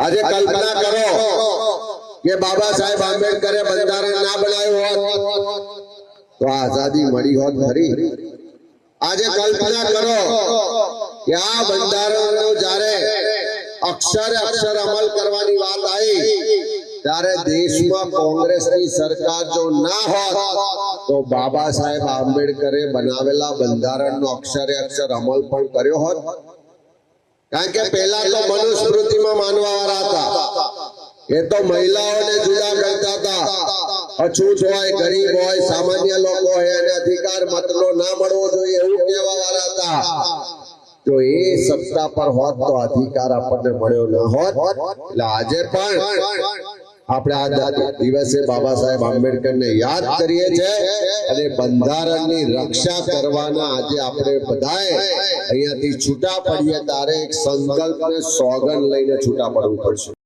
આજે કલ્પના કરો કે બાબા સાહેબ આંબેડકરે બંધારણ ના બનાવ્યું હોત તો આઝાદી મળી હોત ખરી। આજે કલ્પના કરો કે આ બંધારણનો જ્યારે અક્ષરે અક્ષર અમલ કરવાની વાત આવી ત્યારે દેશમાં કોંગ્રેસની સરકાર જો ના હોત તો બાબા સાહેબ આંબેડકરે બનાવેલા બંધારણનો અક્ષરે અક્ષર અમલ પણ કર્યો હોત। કારણ કે પહેલા તો મનુસ્મૃતિમાં માનવા વાળા હતા, એ તો મહિલાઓને જુદા કરતા હતા, અછૂત હોય, ગરીબ હોય, સામાન્ય લોકો હોય એને અધિકાર મતનો ના મળવો જોઈએ એવું કહેવા વાળા હતા। જો એ સત્તા પર હોત તો અધિકાર આપણને મળ્યો ન હોત। એટલે આજે પણ આપણે આ દિવસે બાબા સાહેબ આંબેડકરને યાદ કરીએ છીએ અને બંધારણની રક્ષા કરવાના આજે આપણે બધાએ અહીંયાથી છૂટા પડીએ ત્યારે એક સંકલ્પ ને સોગંદ લઈને છૂટા પડવું પડશે।